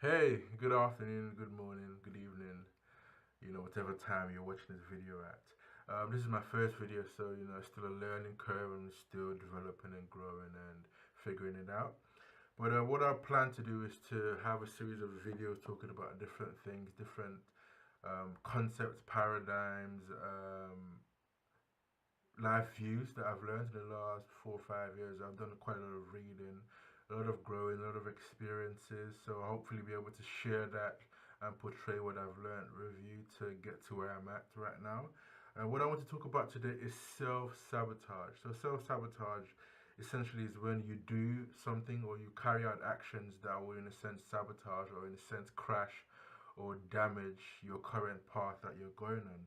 Hey, good afternoon, good morning, good evening, whatever time you're watching this video at. This is my first video, so, it's still a learning curve and still developing and growing and figuring it out. But what I plan to do is to have a series of videos talking about different things, different concepts, paradigms, life views that I've learned in the last 4 or 5 years. I've done quite a lot of reading, a lot of growing, a lot of experiences. So hopefully be able to share that and portray what I've learned with you to get to where I'm at right now. And what I want to talk about today is self-sabotage. So self-sabotage essentially is when you do something or you carry out actions that will in a sense sabotage or in a sense crash or damage your current path that you're going on.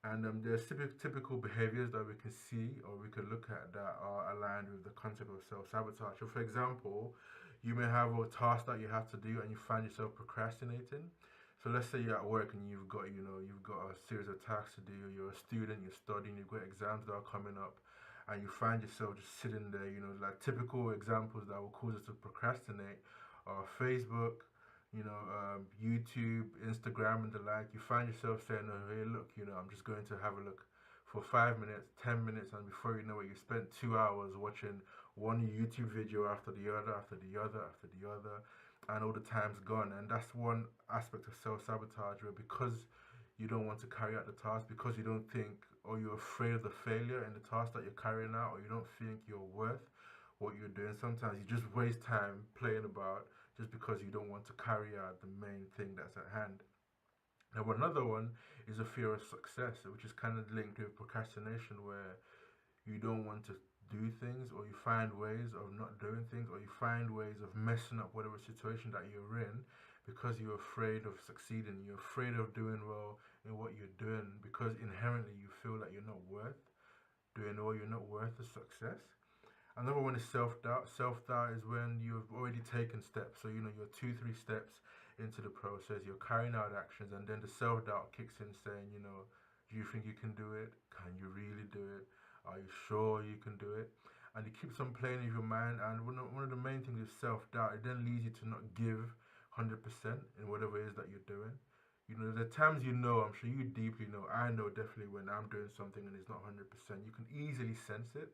And there's typical behaviors that we can see or we can look at that are aligned with the concept of self-sabotage. So for example, you may have a task that you have to do and you find yourself procrastinating. So let's say you're at work and you've got a series of tasks to do. You're a student, you're studying, you've got exams that are coming up, and you find yourself just sitting there, like typical examples that will cause us to procrastinate are Facebook, YouTube, Instagram, and the like. You find yourself saying, "Oh, hey, look, I'm just going to have a look for 5 minutes, 10 minutes," and before you know it, you spent 2 hours watching one YouTube video after the other, after the other, after the other, and all the time's gone. And that's one aspect of self-sabotage, where because you don't want to carry out the task, because you don't think or you're afraid of the failure in the task that you're carrying out, or you don't think you're worth what you're doing. Sometimes you just waste time playing about just because you don't want to carry out the main thing that's at hand. Now, another one is a fear of success, which is kind of linked with procrastination, where you don't want to do things, or you find ways of not doing things, or you find ways of messing up whatever situation that you're in because you're afraid of succeeding. You're afraid of doing well in what you're doing because inherently you feel that you're not worth doing well, you're not worth the success. Another one is self-doubt. Self-doubt is when you've already taken steps. So, you're 2, 3 steps into the process, you're carrying out actions, and then the self-doubt kicks in saying, do you think you can do it? Can you really do it? Are you sure you can do it? And it keeps on playing with your mind. And one of the main things is self-doubt. It then leads you to not give 100% in whatever it is that you're doing. The times I'm sure you deeply know, I know definitely when I'm doing something and it's not 100%. You can easily sense it.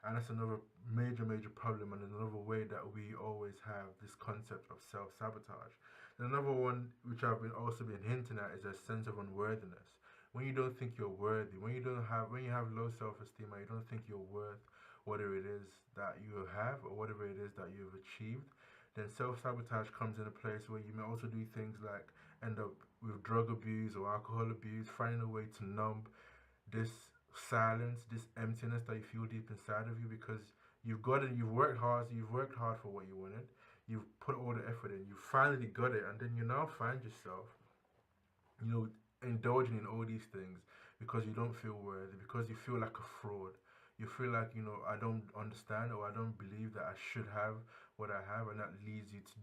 And that's another major, major problem, and another way that we always have this concept of self-sabotage. And another one, which I've been hinting at, is a sense of unworthiness. When you don't think you're worthy, when you have low self-esteem, and you don't think you're worth whatever it is that you have or whatever it is that you've achieved, then self-sabotage comes in a place where you may also do things like end up with drug abuse or alcohol abuse, finding a way to numb this silence, this emptiness that you feel deep inside of you because you've worked hard for what you wanted, you've put all the effort in, you finally got it, and then you now find yourself, you know, indulging in all these things because you don't feel worthy, because you feel like a fraud. You feel like, I don't understand or I don't believe that I should have what I have, and that leads you to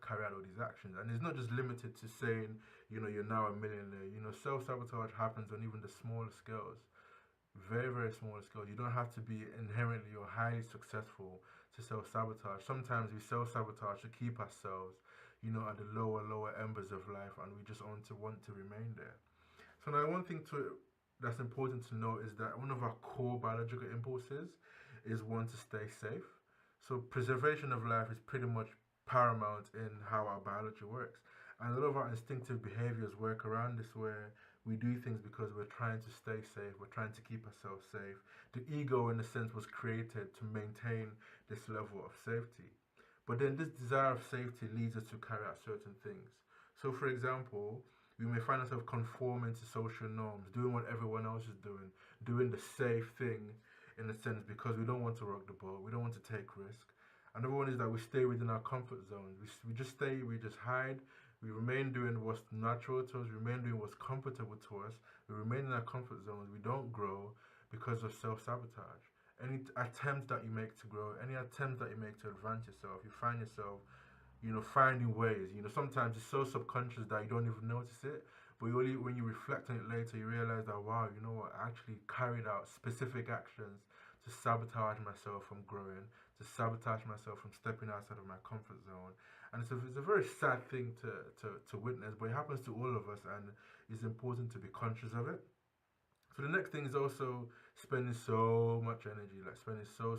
carry out all these actions. And it's not just limited to saying, you're now a millionaire. Self sabotage happens on even the smaller scales, very, very small scale. You don't have to be inherently or highly successful to self-sabotage. Sometimes we self-sabotage to keep ourselves, at the lower embers of life, and we just want to remain there. So now one thing that's important to note is that one of our core biological impulses is one to stay safe. So preservation of life is pretty much paramount in how our biology works. And a lot of our instinctive behaviors work around this, where we do things because we're trying to stay safe, we're trying to keep ourselves safe. The ego, in a sense, was created to maintain this level of safety. But then this desire of safety leads us to carry out certain things. So, for example, we may find ourselves conforming to social norms, doing what everyone else is doing the safe thing in a sense because we don't want to rock the boat, we don't want to take risk. Another one is that we stay within our comfort zones. We just stay, we just hide, we remain doing what's natural to us, we remain doing what's comfortable to us, we remain in our comfort zones, we don't grow because of self-sabotage. Any attempts that you make to grow, any attempts that you make to advance yourself, you find yourself finding ways. Sometimes it's so subconscious that you don't even notice it, but when you reflect on it later, you realize that, wow, I actually carried out specific actions to sabotage myself from growing, to sabotage myself from stepping outside of my comfort zone. And it's a very sad thing to witness, but it happens to all of us, and it's important to be conscious of it. So the next thing is also spending so much energy, like spending so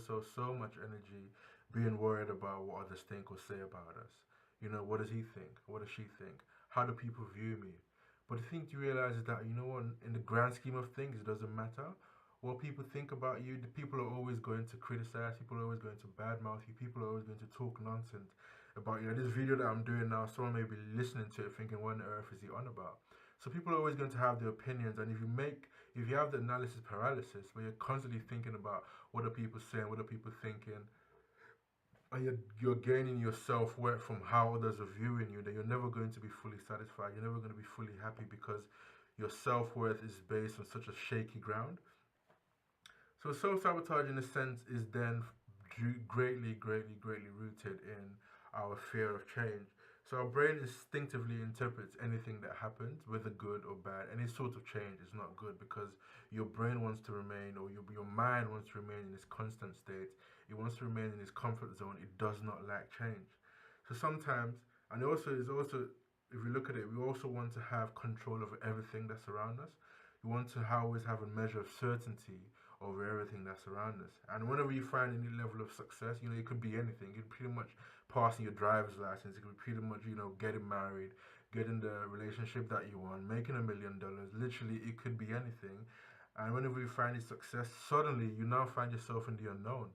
much energy being worried about what others think or say about us. You know, what does he think? What does she think? How do people view me? But the thing to realize is that, you know what, in the grand scheme of things, it doesn't matter what people think about you. The people are always going to criticize, people are always going to badmouth you, people are always going to talk nonsense about you. This video that I'm doing now, someone may be listening to it thinking, what on earth is he on about? So people are always going to have their opinions, and if you have the analysis paralysis, where you're constantly thinking about what are people saying, what are people thinking, and you're gaining your self-worth from how others are viewing you, then you're never going to be fully satisfied. You're never going to be fully happy because your self-worth is based on such a shaky ground. So self-sabotage, in a sense, is then greatly rooted in our fear of change. So our brain instinctively interprets anything that happens, whether good or bad. Any sort of change is not good because your brain wants to remain, or your mind wants to remain in this constant state. It wants to remain in this comfort zone. It does not like change. So sometimes, and it also is also, if we look at it, we also want to have control over everything that's around us. We want to always have a measure of certainty over everything that's around us. And whenever you find any level of success, you know, it could be anything. It could pretty much passing your driver's license. It could be pretty much, you know, getting married, getting the relationship that you want, making $1 million. Literally, it could be anything. And whenever you find this success, suddenly you now find yourself in the unknown.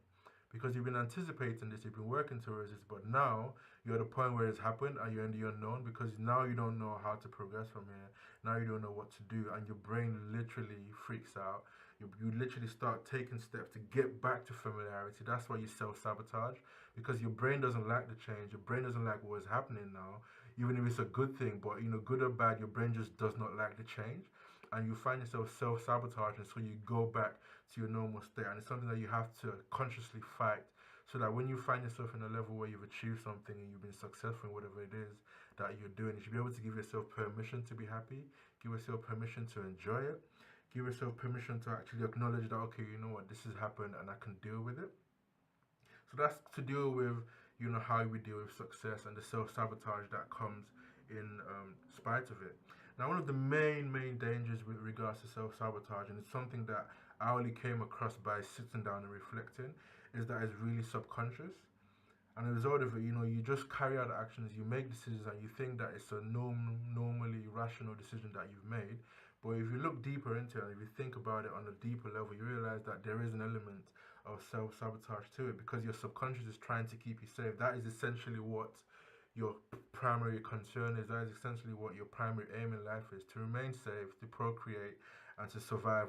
Because you've been anticipating this, you've been working towards this, but now you're at a point where it's happened and you're in the unknown because now you don't know how to progress from here. Now you don't know what to do, and your brain literally freaks out. You literally start taking steps to get back to familiarity. That's why you self-sabotage, because your brain doesn't like the change. Your brain doesn't like what is happening now, even if it's a good thing. But, you know, good or bad, your brain just does not like the change, and you find yourself self-sabotaging. So you go back to your normal state, and it's something that you have to consciously fight, so that when you find yourself in a level where you've achieved something and you've been successful in whatever it is that you're doing, you should be able to give yourself permission to be happy, give yourself permission to enjoy it, give yourself permission to actually acknowledge that, okay, you know what, this has happened and I can deal with it. So that's to deal with, you know, how we deal with success and the self-sabotage that comes in spite of it. Now, one of the main dangers with regards to self-sabotage, and it's something that I only came across by sitting down and reflecting, is that it's really subconscious. And as a result of it, you know, you just carry out actions, you make decisions, and you think that it's a normally rational decision that you've made. But if you look deeper into it, and if you think about it on a deeper level, you realize that there is an element of self-sabotage to it, because your subconscious is trying to keep you safe. That is essentially what your primary concern is. That is essentially what your primary aim in life is: to remain safe, to procreate, and to survive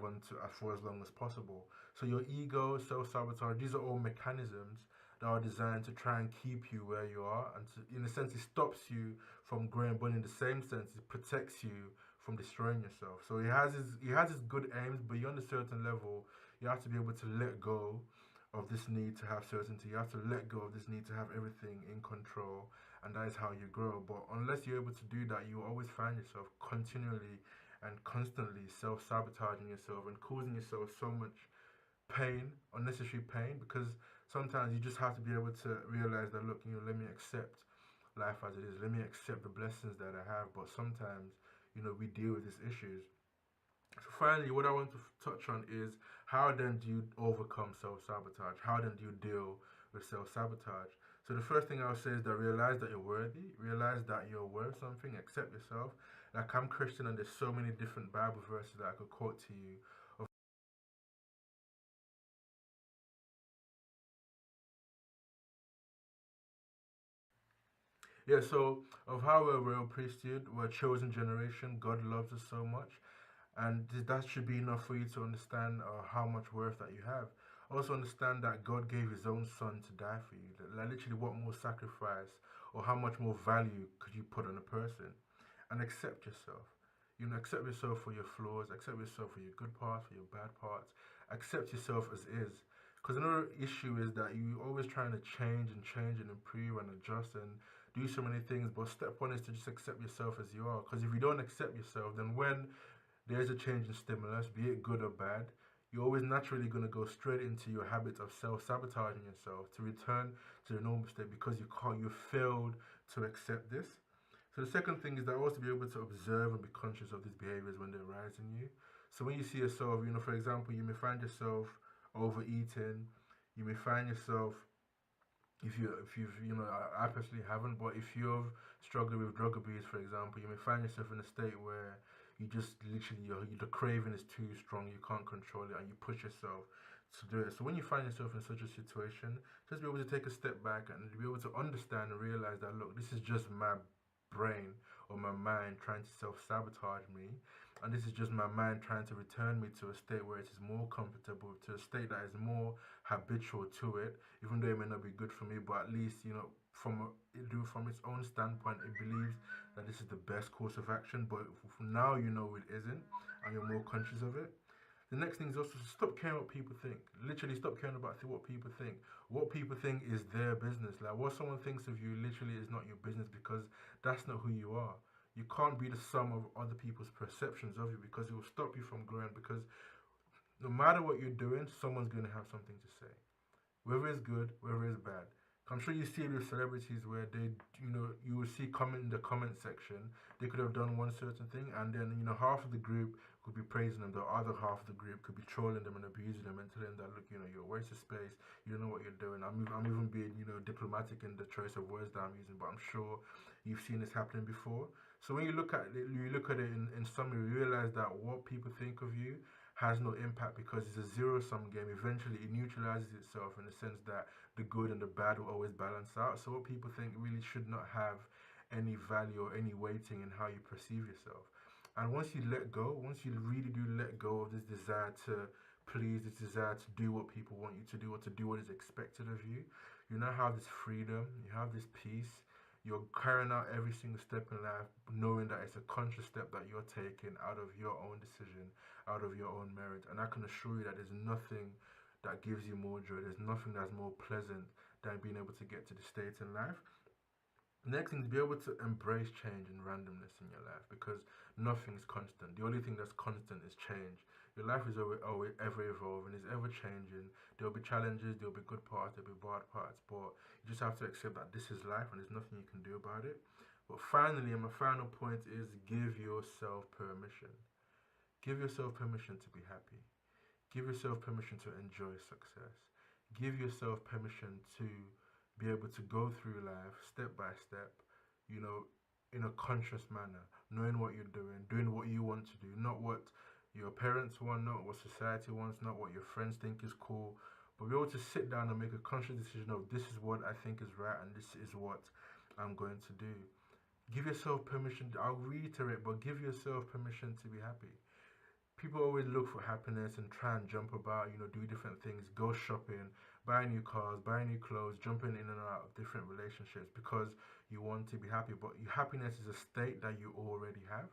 for as long as possible. So your ego, self-sabotage, these are all mechanisms that are designed to try and keep you where you are, and to, in a sense, it stops you from growing, but in the same sense, it protects you from destroying yourself. So he has his good aims, but beyond a certain level, you have to be able to let go of this need to have certainty. You have to let go of this need to have everything in control, and that is how you grow. But unless you're able to do that, you always find yourself continually and constantly self-sabotaging yourself and causing yourself so much pain, unnecessary pain, because sometimes you just have to be able to realize that, look, you know, let me accept life as it is. Let me accept the blessings that I have. But sometimes, you know, we deal with these issues. So finally, what I want to touch on is, how then do you overcome self-sabotage? How then do you deal with self-sabotage? So the first thing I'll say is that realize that you're worthy. Realize that you're worth something. Accept yourself. Like, I'm Christian, and there's so many different Bible verses that I could quote to you. Yeah, so of how we're a royal priesthood, we're a chosen generation. God loves us so much, and that should be enough for you to understand how much worth that you have. Also understand that God gave His own Son to die for you. Like, literally, what more sacrifice or how much more value could you put on a person? And accept yourself. You know, accept yourself for your flaws. Accept yourself for your good parts, for your bad parts. Accept yourself as is. Because another issue is that you always trying to change and improve and adjust and do so many things. But step one is to just accept yourself as you are. Because if you don't accept yourself, then when there's a change in stimulus, be it good or bad, you're always naturally going to go straight into your habit of self-sabotaging yourself to return to the normal state because you failed to accept this. So the second thing is that also be able to observe and be conscious of these behaviors when they arise in you. So when you see yourself, for example, you may find yourself overeating, you may find yourself if you've I personally haven't, but if you've struggled with drug abuse, for example, you may find yourself in a state where you just literally the craving is too strong, you can't control it, and you push yourself to do it. So when you find yourself in such a situation, just be able to take a step back and be able to understand and realize that, look, this is just my brain or my mind trying to self-sabotage me, and this is just my mind trying to return me to a state where it is more comfortable, to a state that is more habitual to it, even though it may not be good for me, but at least from its own standpoint, it believes that this is the best course of action. But now it isn't, and you're more conscious of it. The next thing is also stop caring what people think. Literally, stop caring about what people think. What people think is their business. Like, what someone thinks of you literally is not your business, because that's not who you are. You can't be the sum of other people's perceptions of you, because it will stop you from growing. Because no matter what you're doing, someone's going to have something to say, whether it's good, whether it's bad. I'm sure you see it with celebrities where you will see comment in the comment section. They could have done one certain thing, and then half of the group could be praising them, the other half of the group could be trolling them and abusing them and telling them that, look, you're a waste of space, you don't know what you're doing. I'm even being diplomatic in the choice of words that I'm using, but I'm sure you've seen this happening before. So when you look at it, in summary, you realize that what people think of you has no impact, because it's a zero-sum game. Eventually, it neutralizes itself in the sense that the good and the bad will always balance out. So what people think really should not have any value or any weighting in how you perceive yourself. And once you let go, once you really do let go of this desire to please, this desire to do what people want you to do or to do what is expected of you, you now have this freedom, you have this peace. You're carrying out every single step in life knowing that it's a conscious step that you're taking out of your own decision, out of your own merit. And I can assure you that there's nothing that gives you more joy, there's nothing that's more pleasant than being able to get to the state in life. Next thing is be able to embrace change and randomness in your life, because nothing is constant. The only thing that's constant is change. Your life is always ever evolving, it's ever changing. There'll be challenges, there'll be good parts, there'll be bad parts, but you just have to accept that this is life and there's nothing you can do about it. But finally, and my final point is, give yourself permission. Give yourself permission to be happy. Give yourself permission to enjoy success. Give yourself permission to be able to go through life step by step, in a conscious manner, knowing what you're doing what you want to do, not what your parents want, not what society wants, not what your friends think is cool, but be able to sit down and make a conscious decision of, this is what I think is right and this is what I'm going to do. Give yourself permission, I'll reiterate, but give yourself permission to be happy. People always look for happiness and try and jump about, do different things, go shopping, buy new cars, buy new clothes, jumping in and out of different relationships because you want to be happy. But your happiness is a state that you already have.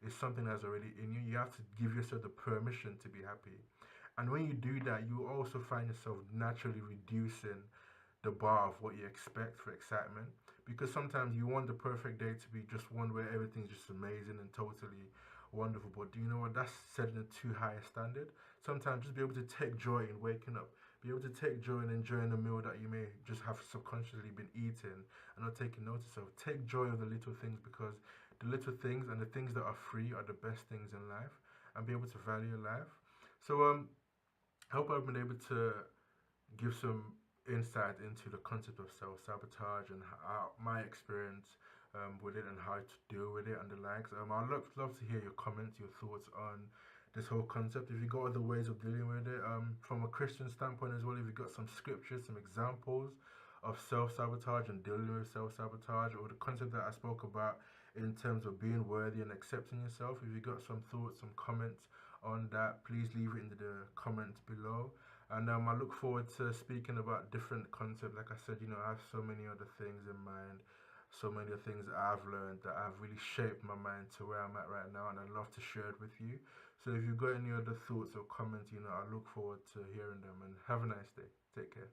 It's something that's already in you. You have to give yourself the permission to be happy. And when you do that, you also find yourself naturally reducing the bar of what you expect for excitement, because sometimes you want the perfect day to be just one where everything's just amazing and totally wonderful, but do you know what, that's setting a too high a standard. Sometimes just be able to take joy in waking up, be able to take joy in enjoying a meal that you may just have subconsciously been eating and not taking notice of. Take joy of the little things, because the little things and the things that are free are the best things in life, and be able to value life. So I hope I've been able to give some insight into the concept of self-sabotage and how my experience with it and how to deal with it and the likes. I'd love to hear your comments, your thoughts on this whole concept. If you got other ways of dealing with it, from a Christian standpoint as well, if you got some scriptures, some examples of self-sabotage and dealing with self-sabotage, or the concept that I spoke about in terms of being worthy and accepting yourself, if you got some thoughts, some comments on that, please leave it in the comments below. And I look forward to speaking about different concepts. Like I said, I have so many other things in mind, so many other things that I've learned that have really shaped my mind to where I'm at right now, and I'd love to share it with you. So if you've got any other thoughts or comments, I look forward to hearing them, and have a nice day. Take care.